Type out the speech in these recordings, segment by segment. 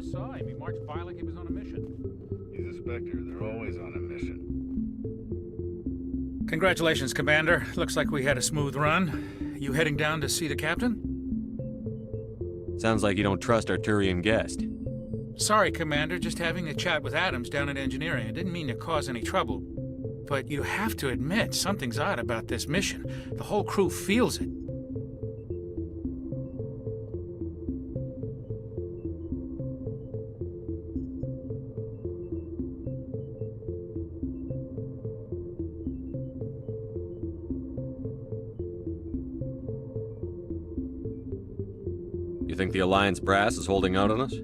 just saw him. He marched by like he was on a mission. He's a Spectre. They're always on a mission. Congratulations, Commander. Looks like we had a smooth run. You heading down to see the captain? Sounds like you don't trust our Turian guest. Sorry, Commander. Just having a chat with Adams down at engineering. I didn't mean to cause any trouble. But you have to admit, something's odd about this mission. The whole crew feels it. You think the Alliance brass is holding out on us?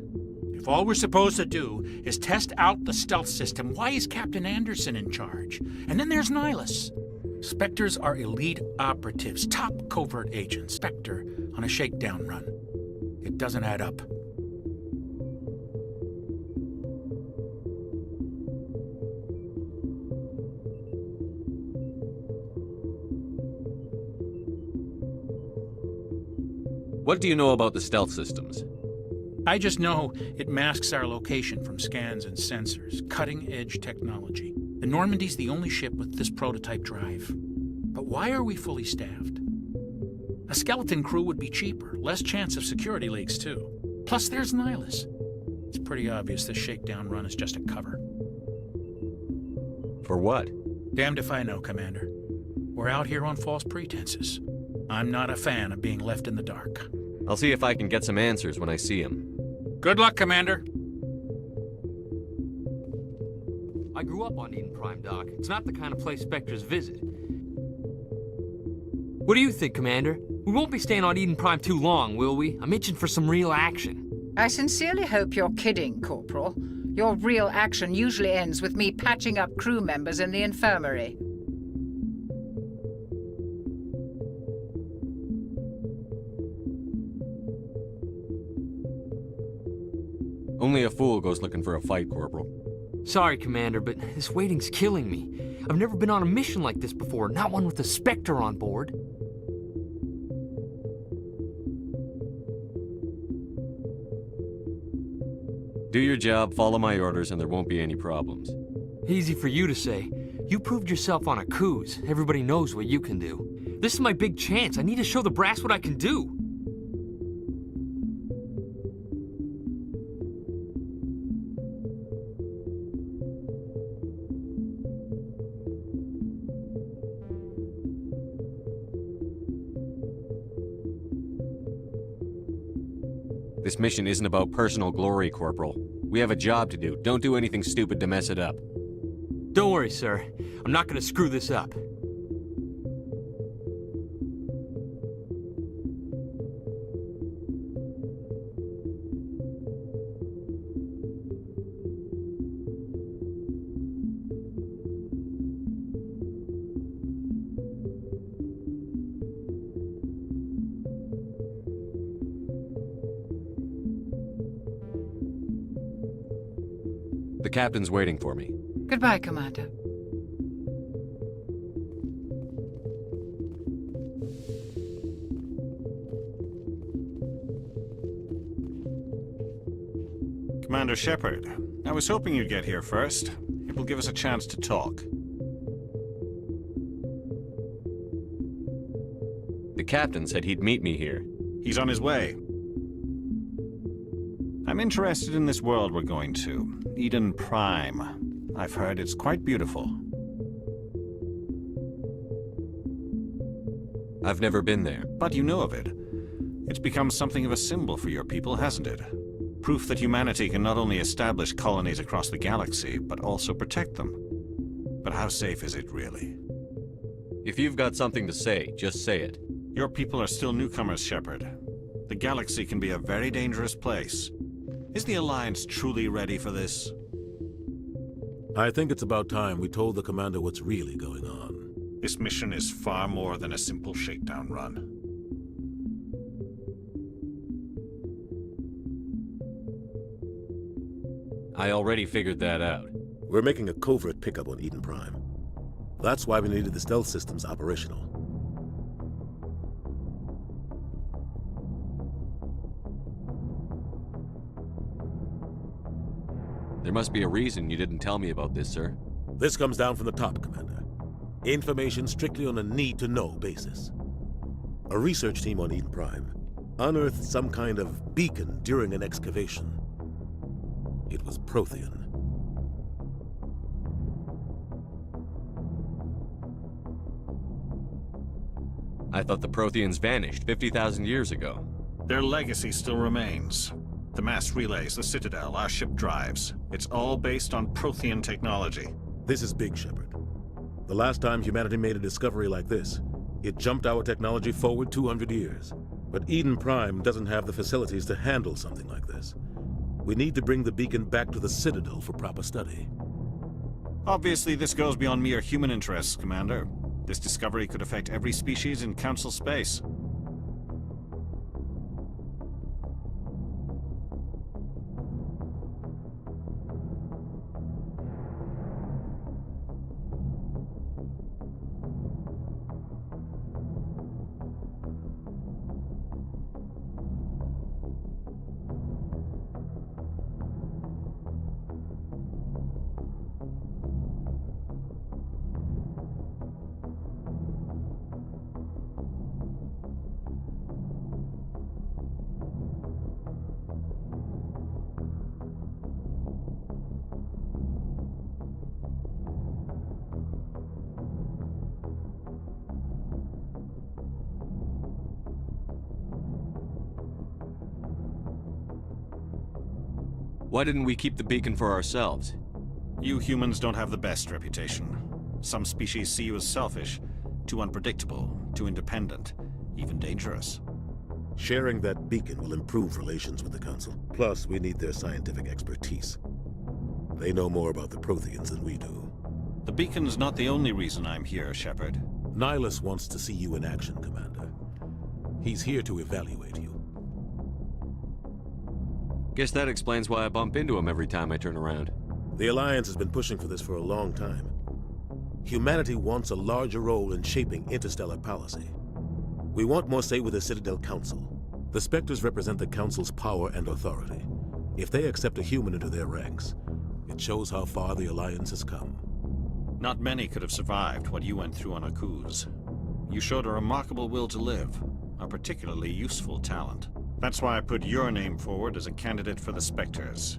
If all we're supposed to do is test out the stealth system, why is Captain Anderson in charge? And then there's Nihilus. Spectres are elite operatives, top covert agents. Spectre on a shakedown run. It doesn't add up. What do you know about the stealth systems? I just know it masks our location from scans and sensors. Cutting-edge technology. The Normandy's the only ship with this prototype drive. But why are we fully staffed? A skeleton crew would be cheaper, less chance of security leaks too. Plus there's Nihilus. It's pretty obvious this shakedown run is just a cover. For what? Damned if I know, Commander. We're out here on false pretenses. I'm not a fan of being left in the dark. I'll see if I can get some answers when I see him. Good luck, Commander. I grew up on Eden Prime, Doc. It's not the kind of place Spectres visit. What do you think, Commander? We won't be staying on Eden Prime too long, will we? I'm itching for some real action. I sincerely hope you're kidding, Corporal. Your real action usually ends with me patching up crew members in the infirmary. Only a fool goes looking for a fight, Corporal. Sorry, Commander, but this waiting's killing me. I've never been on a mission like this before, not one with a Spectre on board. Do your job, follow my orders, and there won't be any problems. Easy for you to say. You proved yourself on a cruise. Everybody knows what you can do. This is my big chance. I need to show the brass what I can do. This mission isn't about personal glory, Corporal. We have a job to do. Don't do anything stupid to mess it up. Don't worry, sir. I'm not gonna screw this up. The captain's waiting for me. Goodbye, Commander. Commander Shepard, I was hoping you'd get here first. It will give us a chance to talk. The captain said he'd meet me here. He's on his way. I'm interested in this world we're going to, Eden Prime. I've heard it's quite beautiful. I've never been there. But you know of it. It's become something of a symbol for your people, hasn't it? Proof that humanity can not only establish colonies across the galaxy, but also protect them. But how safe is it, really? If you've got something to say, just say it. Your people are still newcomers, Shepard. The galaxy can be a very dangerous place. Is the Alliance truly ready for this? I think it's about time we told the Commander what's really going on. This mission is far more than a simple shakedown run. I already figured that out. We're making a covert pickup on Eden Prime. That's why we needed the stealth systems operational. There must be a reason you didn't tell me about this, sir. This comes down from the top, Commander. Information strictly on a need-to-know basis. A research team on Eden Prime unearthed some kind of beacon during an excavation. It was Prothean. I thought the Protheans vanished 50,000 years ago. Their legacy still remains. The mass relays, the Citadel, our ship drives. It's all based on Prothean technology. This is big, Shepard. The last time humanity made a discovery like this, it jumped our technology forward 200 years. But Eden Prime doesn't have the facilities to handle something like this. We need to bring the beacon back to the Citadel for proper study. Obviously, this goes beyond mere human interests, Commander. This discovery could affect every species in Council space. Why didn't we keep the beacon for ourselves? You humans don't have the best reputation. Some species see you as selfish, too unpredictable, too independent, even dangerous. Sharing that beacon will improve relations with the Council. Plus, we need their scientific expertise. They know more about the Protheans than we do. The beacon's not the only reason I'm here, Shepard. Nihilus wants to see you in action, Commander. He's here to evaluate you. Guess that explains why I bump into him every time I turn around. The Alliance has been pushing for this for a long time. Humanity wants a larger role in shaping interstellar policy. We want more say with the Citadel Council. The Spectres represent the Council's power and authority. If they accept a human into their ranks, it shows how far the Alliance has come. Not many could have survived what you went through on Akuz. You showed a remarkable will to live, a particularly useful talent. That's why I put your name forward as a candidate for the Spectres.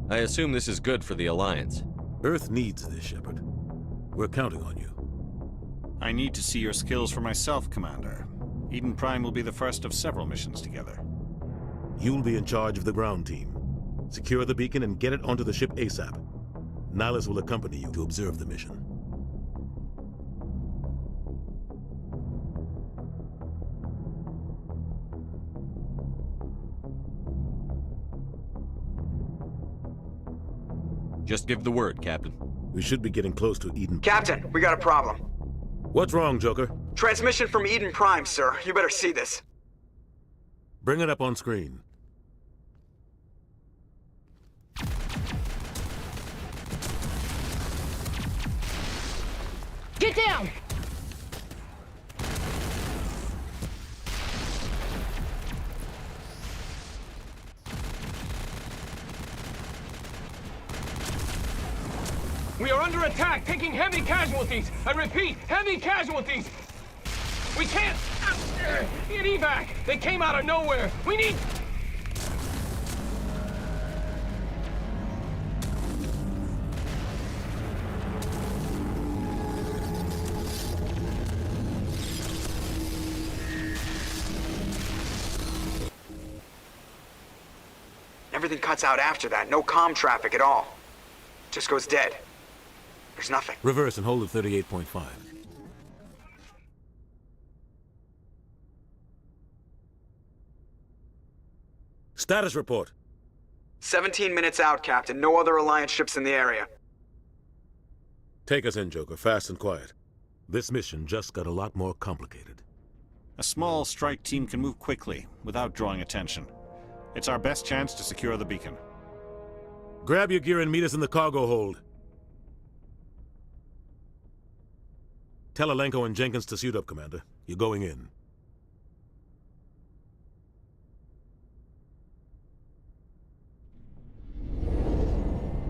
I assume this is good for the Alliance. Earth needs this, Shepard. We're counting on you. I need to see your skills for myself, Commander. Eden Prime will be the first of several missions together. You'll be in charge of the ground team. Secure the beacon and get it onto the ship ASAP. Nihilus will accompany you to observe the mission. Just give the word, Captain. We should be getting close to Eden. Captain, we got a problem. What's wrong, Joker? Transmission from Eden Prime, sir. You better see this. Bring it up on screen. Get down! We are under attack, taking heavy casualties. I repeat, heavy casualties. We can't get evac. They came out of nowhere. We need... Everything cuts out after that. No comm traffic at all. Just goes dead. There's nothing. Reverse and hold at 38.5. Status report. 17 minutes out, Captain. No other Alliance ships in the area. Take us in, Joker, fast and quiet. This mission just got a lot more complicated. A small strike team can move quickly, without drawing attention. It's our best chance to secure the beacon. Grab your gear and meet us in the cargo hold. Tell Alenko and Jenkins to suit up, Commander. You're going in.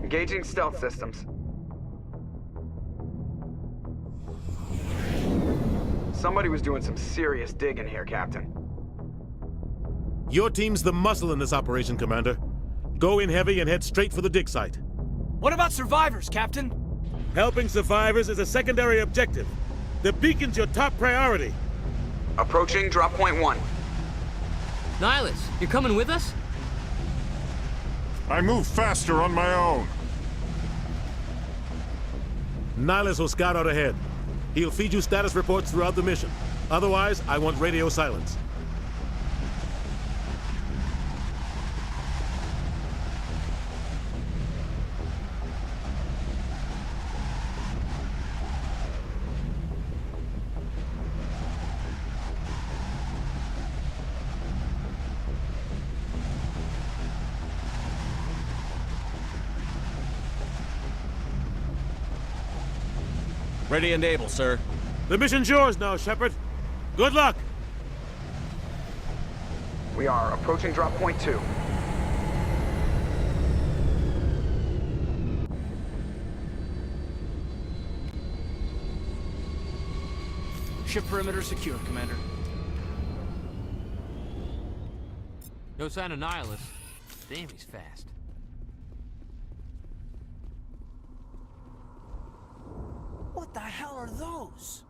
Engaging stealth systems. Somebody was doing some serious digging here, Captain. Your team's the muscle in this operation, Commander. Go in heavy and head straight for the dig site. What about survivors, Captain? Helping survivors is a secondary objective. The beacon's your top priority. Approaching drop point 1. Nihilus, you're coming with us? I move faster on my own. Nihilus will scout out ahead. He'll feed you status reports throughout the mission. Otherwise, I want radio silence. Ready and able, sir. The mission's yours now, Shepard. Good luck! We are approaching drop point 2. Ship perimeter secure, Commander. No sign of Nihilus. Damn, he's fast. What the hell are those?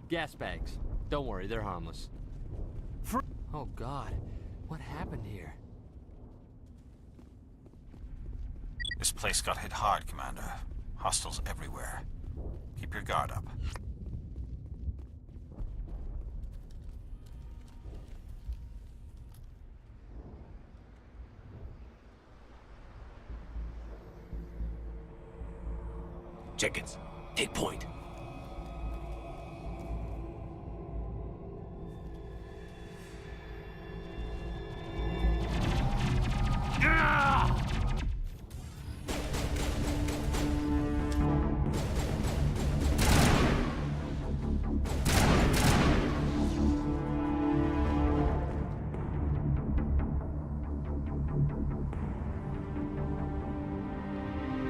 Gas bags. Don't worry, they're harmless. Oh God, what happened here? This place got hit hard, Commander. Hostiles everywhere. Keep your guard up. Jenkins, take point.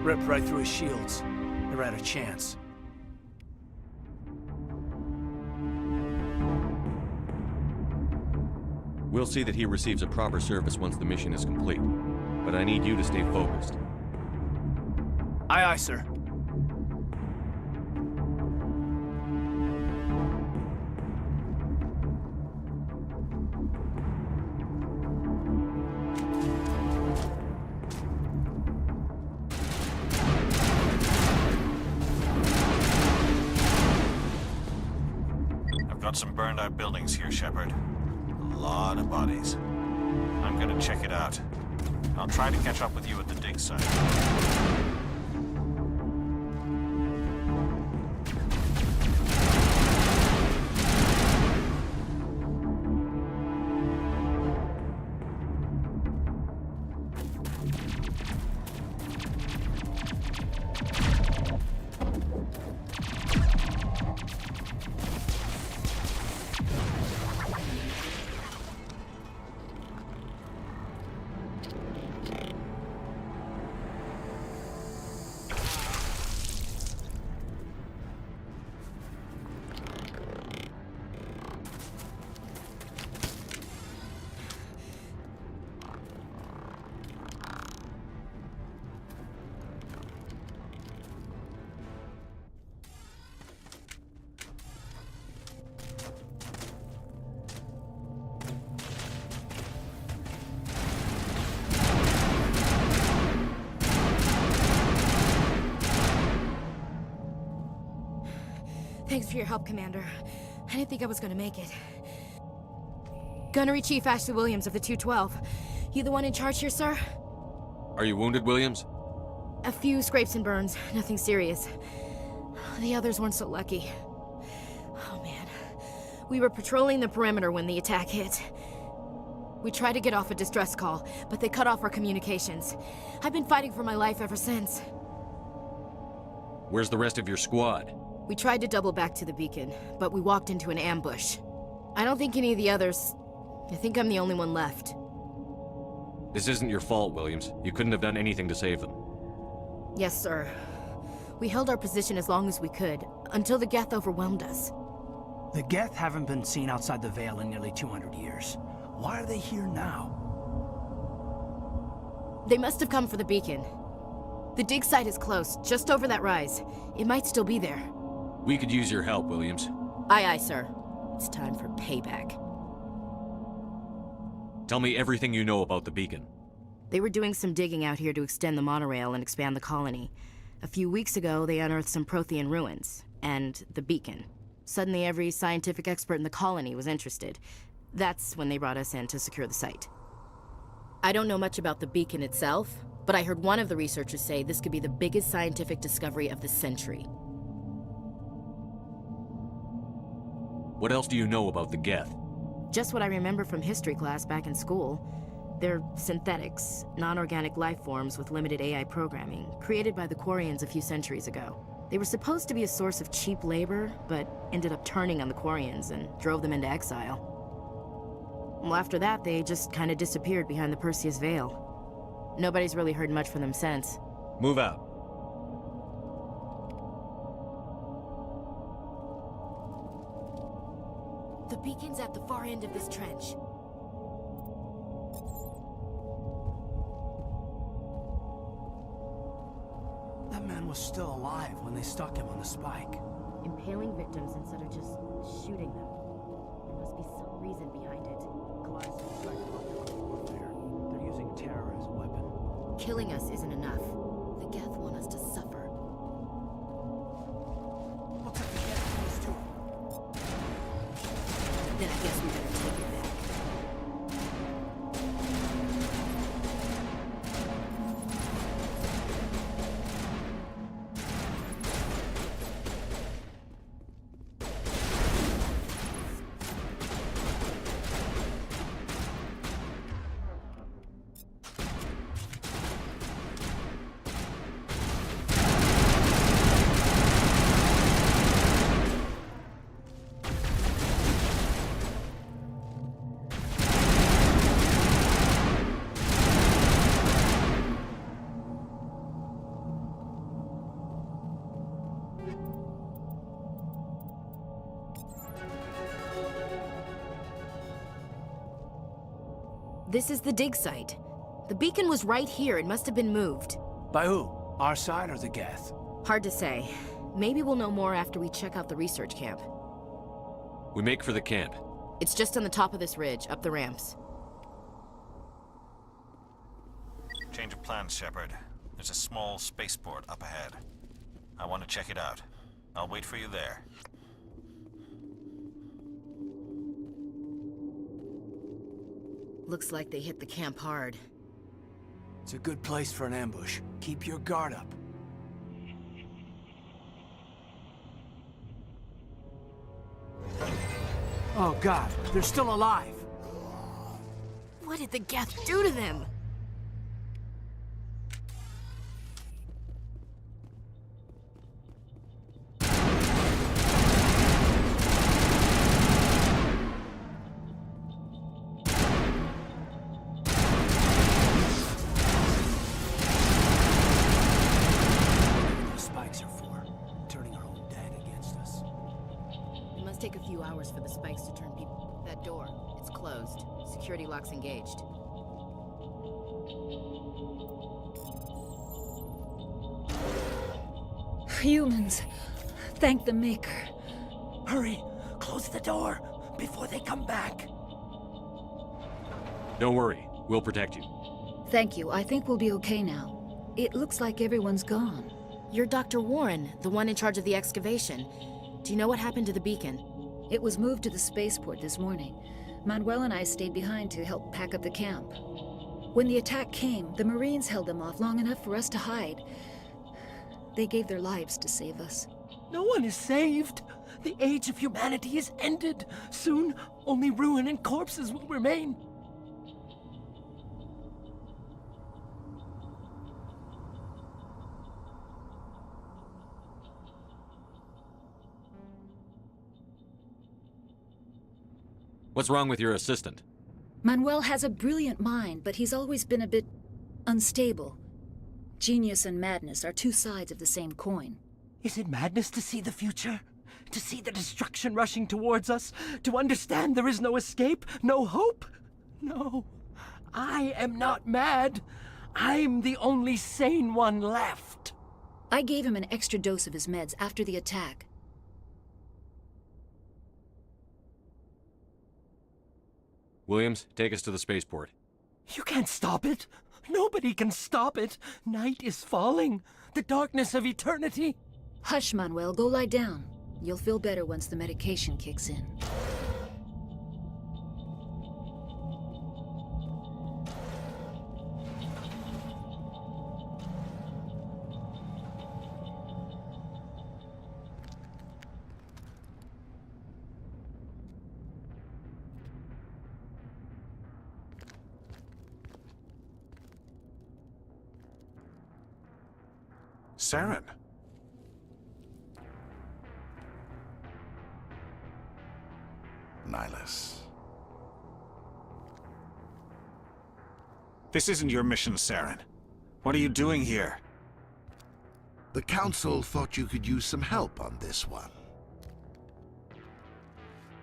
Ripped right through his shields. Never had a chance. We'll see that he receives a proper service once the mission is complete. But I need you to stay focused. Aye, aye, sir. Got some burned out buildings here, Shepard. A lot of bodies. I'm gonna check it out. I'll try to catch up with you at the dig site. Thanks for your help, Commander. I didn't think I was gonna make it. Gunnery Chief Ashley Williams of the 212. You the one in charge here, sir? Are you wounded, Williams? A few scrapes and burns, nothing serious. The others weren't so lucky. Oh man. We were patrolling the perimeter when the attack hit. We tried to get off a distress call, but they cut off our communications. I've been fighting for my life ever since. Where's the rest of your squad? We tried to double back to the beacon, but we walked into an ambush. I don't think any of the others... I think I'm the only one left. This isn't your fault, Williams. You couldn't have done anything to save them. Yes, sir. We held our position as long as we could, until the Geth overwhelmed us. The Geth haven't been seen outside the Veil in nearly 200 years. Why are they here now? They must have come for the beacon. The dig site is close, just over that rise. It might still be there. We could use your help, Williams. Aye, aye, sir. It's time for payback. Tell me everything you know about the beacon. They were doing some digging out here to extend the monorail and expand the colony. A few weeks ago, they unearthed some Prothean ruins, and the beacon. Suddenly, every scientific expert in the colony was interested. That's when they brought us in to secure the site. I don't know much about the beacon itself, but I heard one of the researchers say this could be the biggest scientific discovery of the century. What else do you know about the Geth? Just what I remember from history class back in school. They're synthetics, non-organic life forms with limited AI programming, created by the Quarians a few centuries ago. They were supposed to be a source of cheap labor, but ended up turning on the Quarians and drove them into exile. Well, after that, they just kind of disappeared behind the Perseus Veil. Nobody's really heard much from them since. Move out. The beacon's at the far end of this trench. That man was still alive when they stuck him on the spike. Impaling victims instead of just shooting them. There must be some reason behind it. Warfare. They're using terror as a weapon. Killing us isn't enough. The Geth want us to suffer. Looks like the Geth is too. Then I guess we better take it back. This is the dig site. The beacon was right here. It must have been moved. By who? Our side or the Geth? Hard to say. Maybe we'll know more after we check out the research camp. We make for the camp. It's just on the top of this ridge, up the ramps. Change of plans, Shepard. There's a small spaceport up ahead. I want to check it out. I'll wait for you there. Looks like they hit the camp hard. It's a good place for an ambush. Keep your guard up. Oh God, they're still alive! What did the Geth do to them? Take a few hours for the spikes to turn people. That door, it's closed. Security lock's engaged. Humans, thank the Maker. Hurry, close the door before they come back. Don't worry, we'll protect you. Thank you. I think we'll be okay now. It looks like everyone's gone. You're Dr. Warren, the one in charge of the excavation. Do you know what happened to the beacon? It was moved to the spaceport this morning. Manuel and I stayed behind to help pack up the camp. When the attack came, the Marines held them off long enough for us to hide. They gave their lives to save us. No one is saved. The age of humanity is ended. Soon, only ruin and corpses will remain. What's wrong with your assistant? Manuel has a brilliant mind, but he's always been a bit unstable. Genius and madness are two sides of the same coin. Is it madness to see the future? To see the destruction rushing towards us? To understand there is no escape? No hope? No. I am not mad. I'm the only sane one left. I gave him an extra dose of his meds after the attack. Williams, take us to the spaceport. You can't stop it. Nobody can stop it. Night is falling. The darkness of eternity. Hush, Manuel. Go lie down. You'll feel better once the medication kicks in. Saren. Nihilus. This isn't your mission, Saren. What are you doing here? The Council thought you could use some help on this one.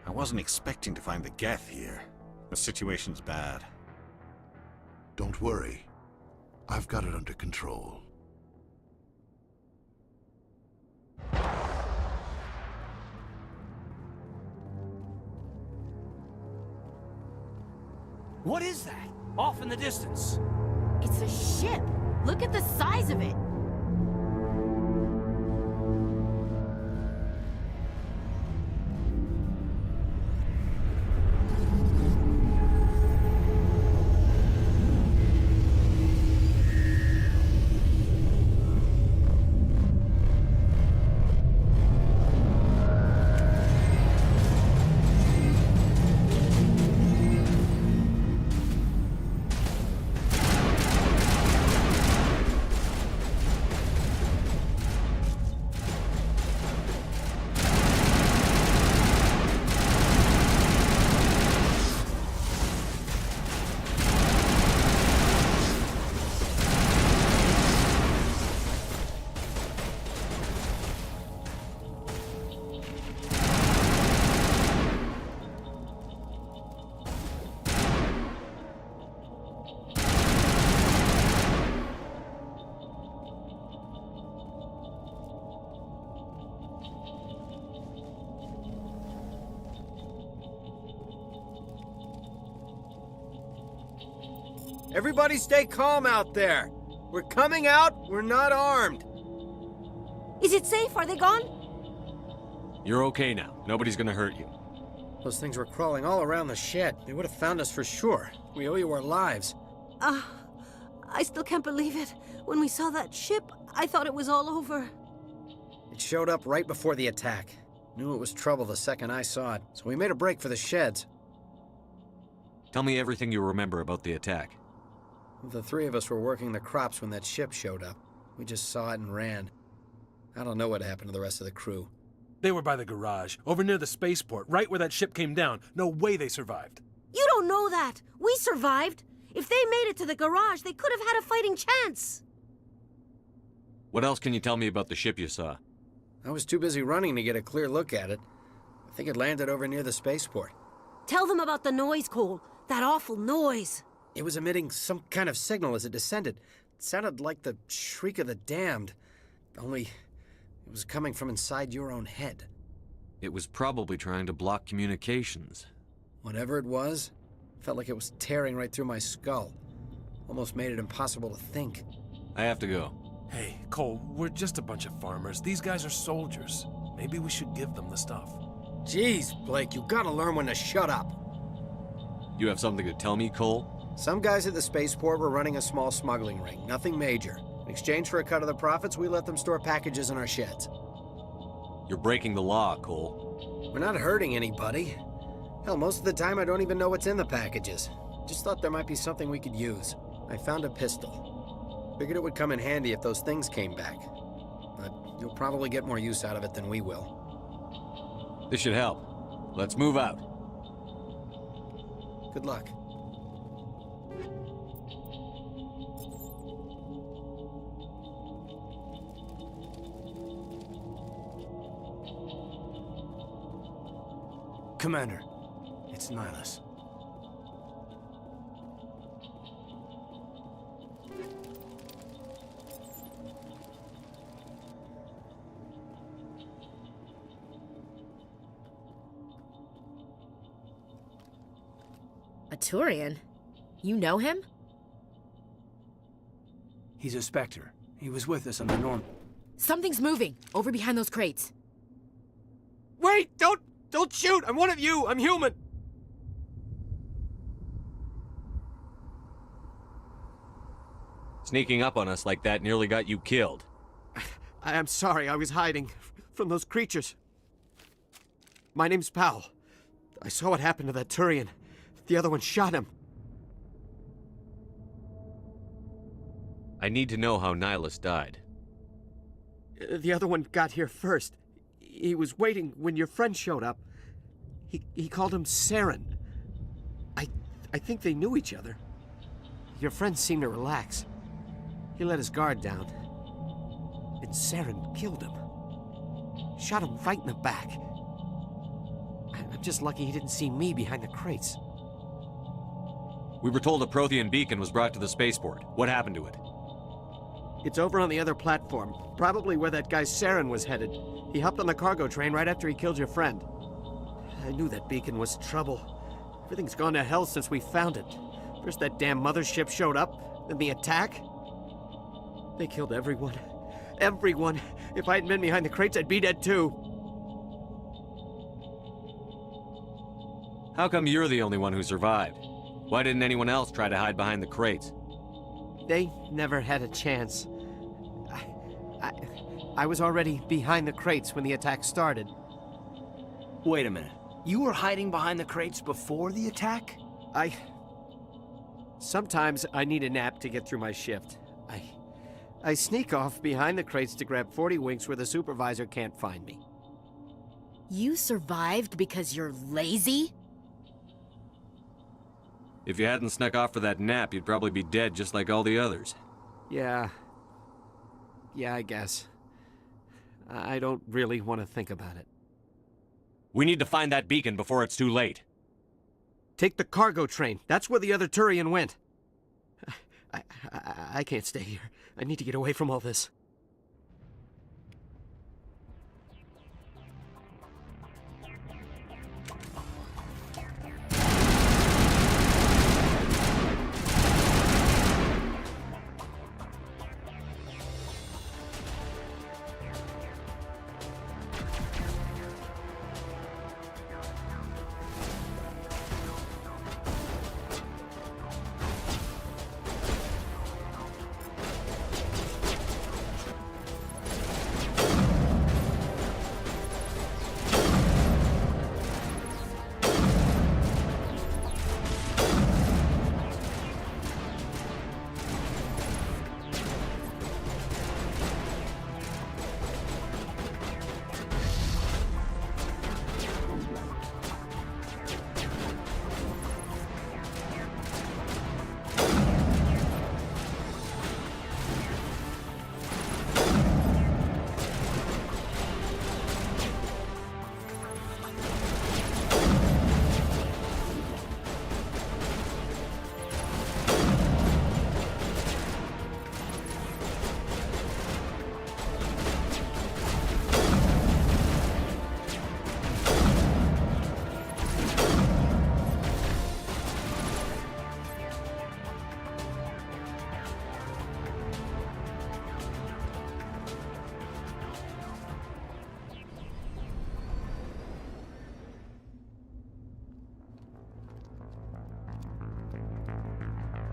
I wasn't expecting to find the Geth here. The situation's bad. Don't worry. I've got it under control. What is that? Off in the distance. It's a ship. Look at the size of it. Everybody stay calm out there. We're coming out, we're not armed. Is it safe? Are they gone? You're okay now. Nobody's gonna hurt you. Those things were crawling all around the shed. They would have found us for sure. We owe you our lives. I still can't believe it. When we saw that ship, I thought it was all over. It showed up right before the attack. Knew it was trouble the second I saw it, so we made a break for the sheds. Tell me everything you remember about the attack. The three of us were working the crops when that ship showed up. We just saw it and ran. I don't know what happened to the rest of the crew. They were by the garage, over near the spaceport, right where that ship came down. No way they survived. You don't know that. We survived. If they made it to the garage, they could have had a fighting chance. What else can you tell me about the ship you saw? I was too busy running to get a clear look at it. I think it landed over near the spaceport. Tell them about the noise, Cole. That awful noise. It was emitting some kind of signal as it descended. It sounded like the shriek of the damned. Only, it was coming from inside your own head. It was probably trying to block communications. Whatever it was, felt like it was tearing right through my skull. Almost made it impossible to think. I have to go. Hey, Cole, we're just a bunch of farmers. These guys are soldiers. Maybe we should give them the stuff. Jeez, Blake, you gotta learn when to shut up. You have something to tell me, Cole? Some guys at the spaceport were running a small smuggling ring, nothing major. In exchange for a cut of the profits, we let them store packages in our sheds. You're breaking the law, Cole. We're not hurting anybody. Hell, most of the time I don't even know what's in the packages. Just thought there might be something we could use. I found a pistol. Figured it would come in handy if those things came back. But you'll probably get more use out of it than we will. This should help. Let's move out. Good luck. Commander, it's Nihilus. A Turian? You know him? He's a Spectre. He was with us on the Norm. Something's moving, over behind those crates. Wait! Don't shoot! I'm one of you! I'm human! Sneaking up on us like that nearly got you killed. I'm sorry, I was hiding from those creatures. My name's Powell. I saw what happened to that Turian. The other one shot him. I need to know how Nihilus died. The other one got here first. He was waiting when your friend showed up. He called him Saren. I think they knew each other. Your friend seemed to relax. He let his guard down. And Saren killed him. Shot him right in the back. I'm just lucky he didn't see me behind the crates. We were told a Prothean beacon was brought to the spaceport. What happened to it? It's over on the other platform. Probably where that guy Saren was headed. He hopped on the cargo train right after he killed your friend. I knew that beacon was trouble. Everything's gone to hell since we found it. First that damn mothership showed up, then the attack. They killed everyone. Everyone. If I hadn't been behind the crates, I'd be dead too. How come you're the only one who survived? Why didn't anyone else try to hide behind the crates? They never had a chance. I was already behind the crates when the attack started. Wait a minute. You were hiding behind the crates before the attack? Sometimes I need a nap to get through my shift. I sneak off behind the crates to grab 40 winks where the supervisor can't find me. You survived because you're lazy? If you hadn't snuck off for that nap, you'd probably be dead just like all the others. Yeah, I guess. I don't really want to think about it. We need to find that beacon before it's too late. Take the cargo train. That's where the other Turian went. I can't stay here. I need to get away from all this.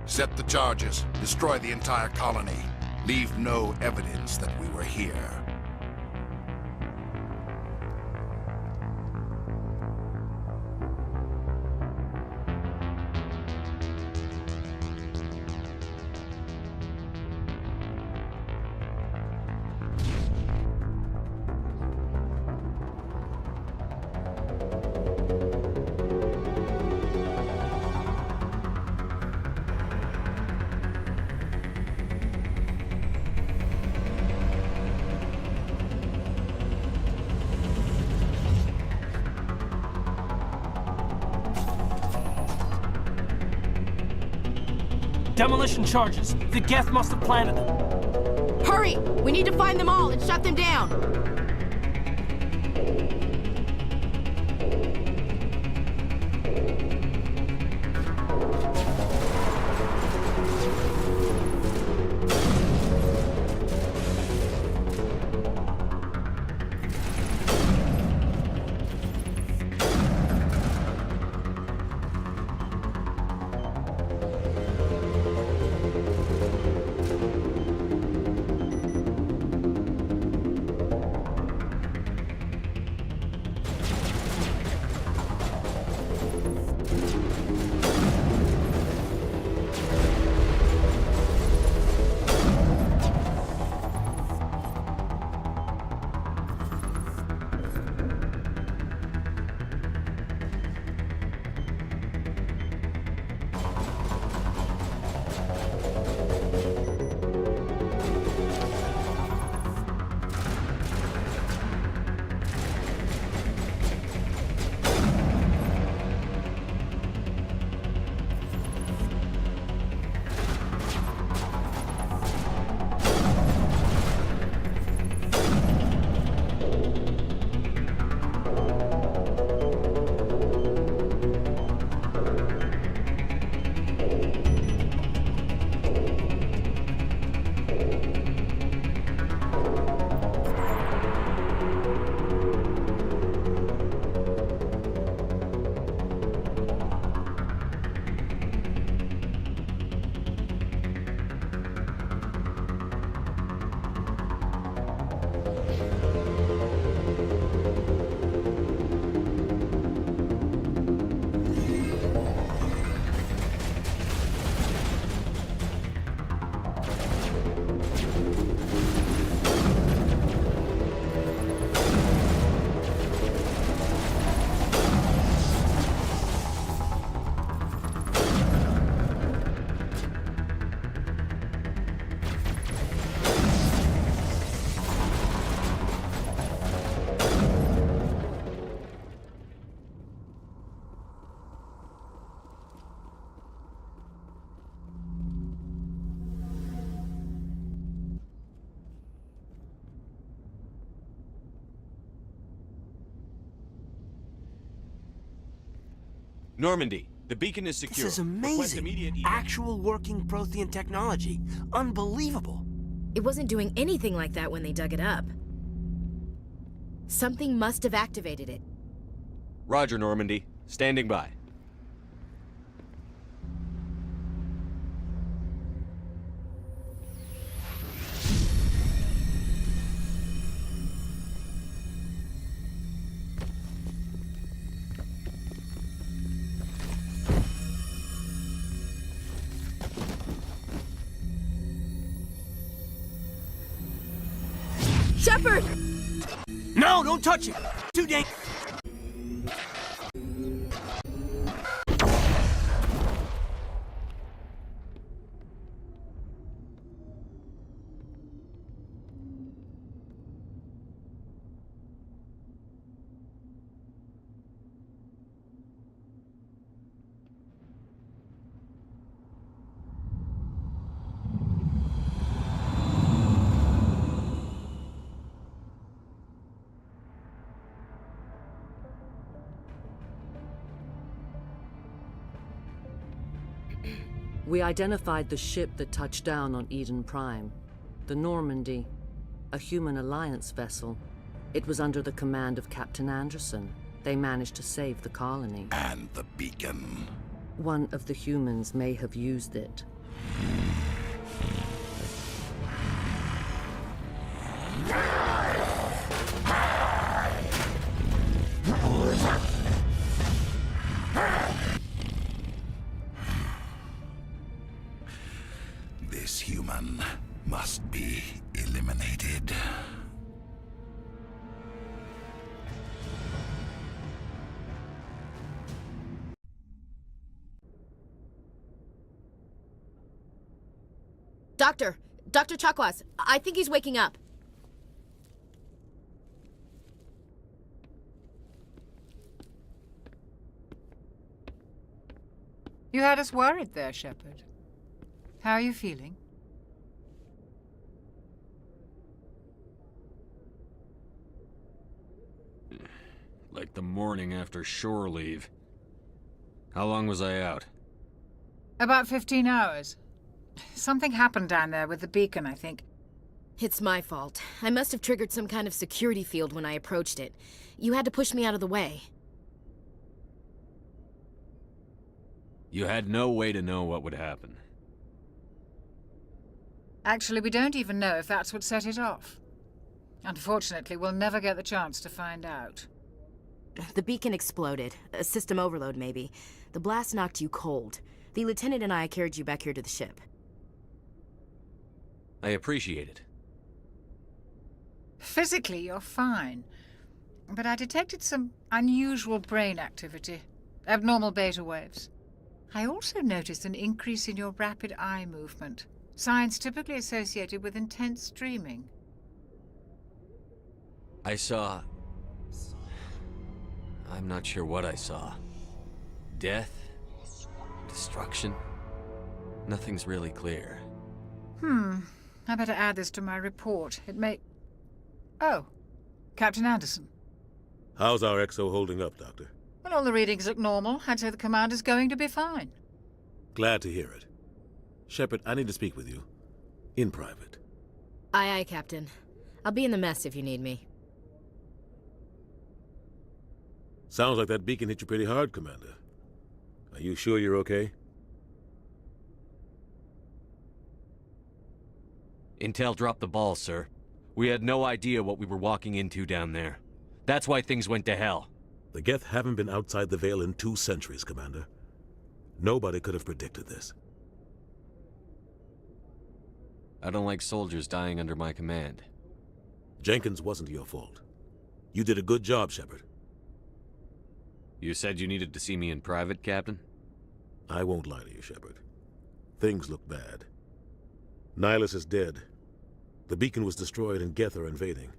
Set the charges. Destroy the entire colony. Leave no evidence that we were here. Demolition charges. The Geth must have planted them. Hurry! We need to find them all and shut them down! Normandy, the beacon is secure. This is Request amazing. immediate Actual working Prothean technology. Unbelievable. It wasn't doing anything like that when they dug it up. Something must have activated it. Roger, Normandy. Standing by. Shepard! No, don't touch it! Too dang... We identified the ship that touched down on Eden Prime. The Normandy, a human alliance vessel. It was under the command of Captain Anderson. They managed to save the colony. And the beacon. One of the humans may have used it. This human must be eliminated. Dr. Chakwas, I think he's waking up. You had us worried there, Shepard. How are you feeling? Like the morning after shore leave. How long was I out? About 15 hours. Something happened down there with the beacon, I think. It's my fault. I must have triggered some kind of security field when I approached it. You had to push me out of the way. You had no way to know what would happen. Actually, we don't even know if that's what set it off. Unfortunately, we'll never get the chance to find out. The beacon exploded. A system overload, maybe. The blast knocked you cold. The lieutenant and I carried you back here to the ship. I appreciate it. Physically, you're fine. But I detected some unusual brain activity. Abnormal beta waves. I also noticed an increase in your rapid eye movement. Signs typically associated with intense dreaming. I saw... I'm not sure what I saw. Death? Destruction? Nothing's really clear. I better add this to my report. It may... Oh, Captain Anderson. How's our XO holding up, Doctor? Well, all the readings look normal. I'd say the commander's going to be fine. Glad to hear it. Shepard, I need to speak with you. In private. Aye, aye, Captain. I'll be in the mess if you need me. Sounds like that beacon hit you pretty hard, Commander. Are you sure you're okay? Intel dropped the ball, sir. We had no idea what we were walking into down there. That's why things went to hell. The Geth haven't been outside the Veil in 2 centuries, Commander. Nobody could have predicted this. I don't like soldiers dying under my command. Jenkins wasn't your fault. You did a good job, Shepard. You said you needed to see me in private, Captain? I won't lie to you, Shepard. Things look bad. Nihilus is dead. The beacon was destroyed and Geth are invading.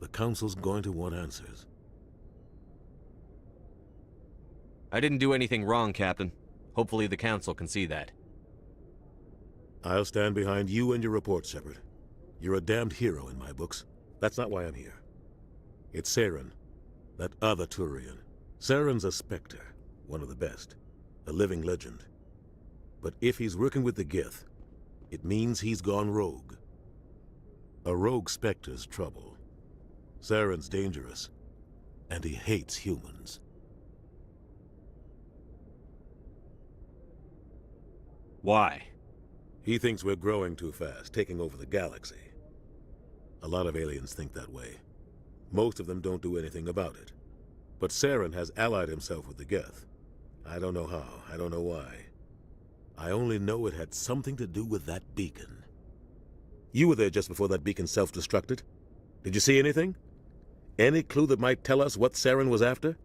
The Council's going to want answers. I didn't do anything wrong, Captain. Hopefully the Council can see that. I'll stand behind you and your report, Shepard. You're a damned hero in my books. That's not why I'm here. It's Saren, that other Turian. Saren's a Spectre, one of the best. A living legend. But if he's working with the Geth, it means he's gone rogue. A rogue Spectre's trouble. Saren's dangerous, and he hates humans. Why? He thinks we're growing too fast, taking over the galaxy. A lot of aliens think that way. Most of them don't do anything about it. But Saren has allied himself with the Geth. I don't know how, I don't know why. I only know it had something to do with that beacon. You were there just before that beacon self-destructed. Did you see anything? Any clue that might tell us what Saren was after?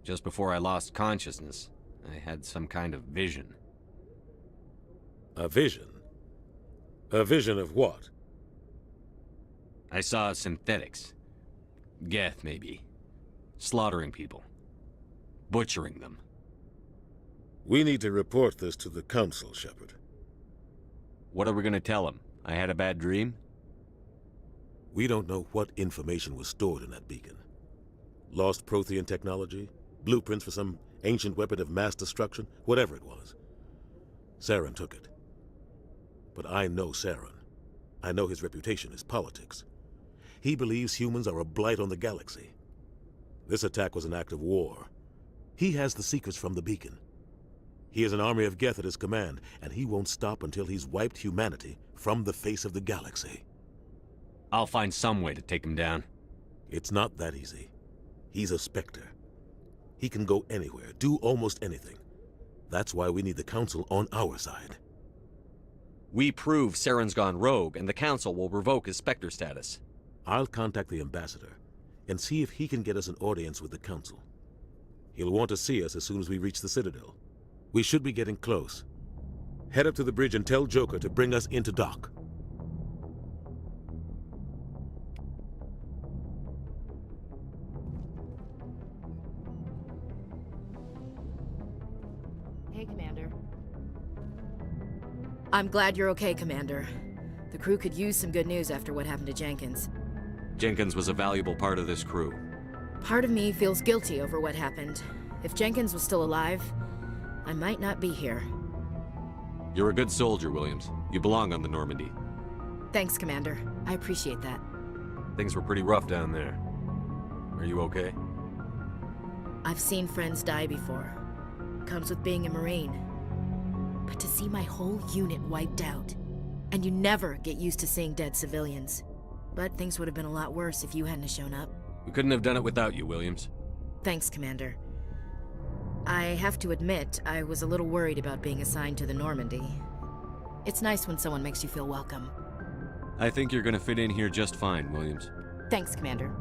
Just before I lost consciousness, I had some kind of vision. A vision? A vision of what? I saw synthetics. Geth, maybe. Slaughtering people. Butchering them. We need to report this to the Council, Shepard. What are we gonna tell them? I had a bad dream? We don't know what information was stored in that beacon. Lost Prothean technology? Blueprints for some ancient weapon of mass destruction? Whatever it was. Saren took it. But I know Saren. I know his reputation is politics. He believes humans are a blight on the galaxy. This attack was an act of war. He has the secrets from the beacon. He has an army of Geth at his command, and he won't stop until he's wiped humanity from the face of the galaxy. I'll find some way to take him down. It's not that easy. He's a Spectre. He can go anywhere, do almost anything. That's why we need the Council on our side. We prove Saren's gone rogue, and the Council will revoke his Spectre status. I'll contact the Ambassador and see if he can get us an audience with the Council. He'll want to see us as soon as we reach the Citadel. We should be getting close. Head up to the bridge and tell Joker to bring us into dock. Hey, Commander. I'm glad you're okay, Commander. The crew could use some good news after what happened to Jenkins. Jenkins was a valuable part of this crew. Part of me feels guilty over what happened. If Jenkins was still alive, I might not be here. You're a good soldier, Williams. You belong on the Normandy. Thanks, Commander. I appreciate that. Things were pretty rough down there. Are you okay? I've seen friends die before. Comes with being a Marine. But to see my whole unit wiped out, and you never get used to seeing dead civilians. But things would have been a lot worse if you hadn't shown up. We couldn't have done it without you, Williams. Thanks, Commander. I have to admit, I was a little worried about being assigned to the Normandy. It's nice when someone makes you feel welcome. I think you're gonna fit in here just fine, Williams. Thanks, Commander.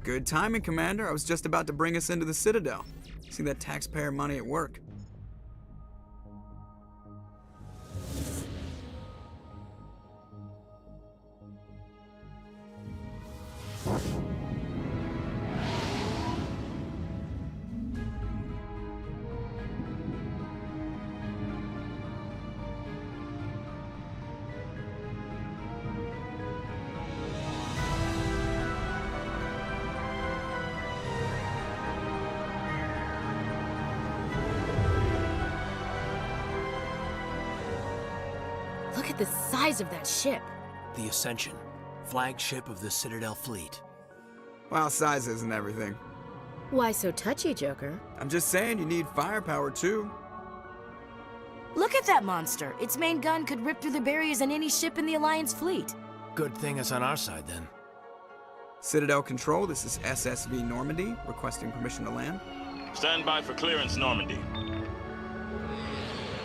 Good timing, Commander. I was just about to bring us into the Citadel. See that taxpayer money at work. Look at the size of that ship. The Ascension, flagship of the Citadel fleet. Well, size isn't everything. Why so touchy, Joker? I'm just saying you need firepower, too. Look at that monster. Its main gun could rip through the barriers in any ship in the Alliance fleet. Good thing it's on our side, then. Citadel Control, this is SSV Normandy, requesting permission to land. Stand by for clearance, Normandy.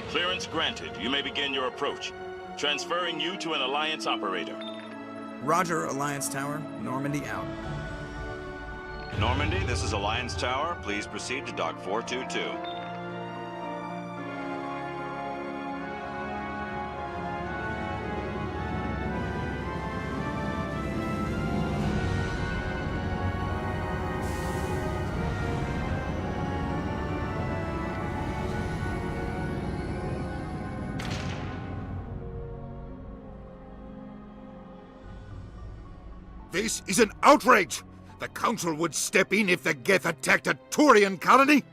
Clearance granted. You may begin your approach. Transferring you to an Alliance operator. Roger, Alliance Tower. Normandy out. Normandy, this is Alliance Tower. Please proceed to Dock 422. This is an outrage! The Council would step in if the Geth attacked a Turian colony?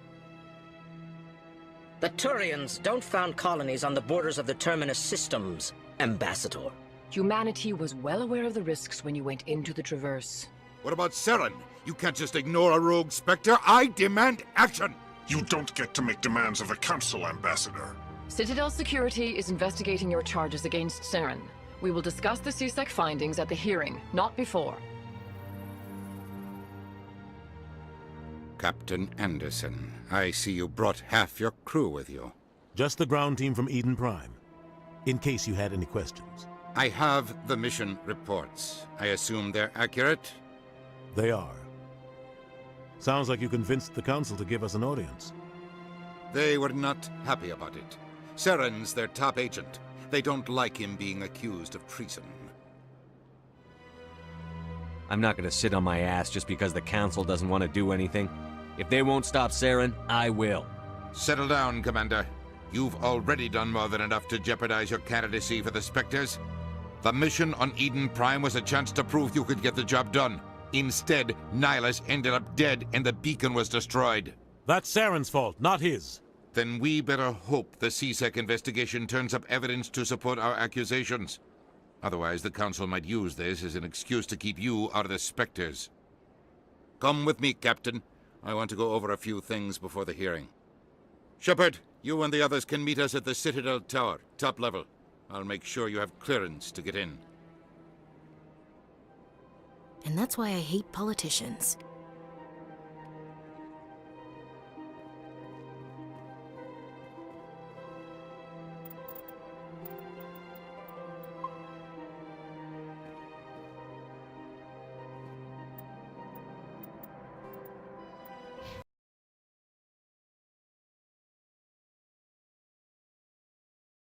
The Turians don't found colonies on the borders of the Terminus systems, Ambassador. Humanity was well aware of the risks when you went into the Traverse. What about Saren? You can't just ignore a rogue Spectre. I demand action! You don't get to make demands of the Council, Ambassador. Citadel Security is investigating your charges against Saren. We will discuss the CSEC findings at the hearing, not before. Captain Anderson, I see you brought half your crew with you. Just the ground team from Eden Prime, in case you had any questions. I have the mission reports. I assume they're accurate? They are. Sounds like you convinced the Council to give us an audience. They were not happy about it. Saren's their top agent. They don't like him being accused of treason. I'm not gonna sit on my ass just because the Council doesn't want to do anything. If they won't stop Saren, I will. Settle down, Commander. You've already done more than enough to jeopardize your candidacy for the Spectres. The mission on Eden Prime was a chance to prove you could get the job done. Instead, Nihilus ended up dead and the beacon was destroyed. That's Saren's fault, not his. Then we better hope the CSEC investigation turns up evidence to support our accusations. Otherwise, the Council might use this as an excuse to keep you out of the Spectres. Come with me, Captain. I want to go over a few things before the hearing. Shepard, you and the others can meet us at the Citadel Tower, top level. I'll make sure you have clearance to get in. And that's why I hate politicians.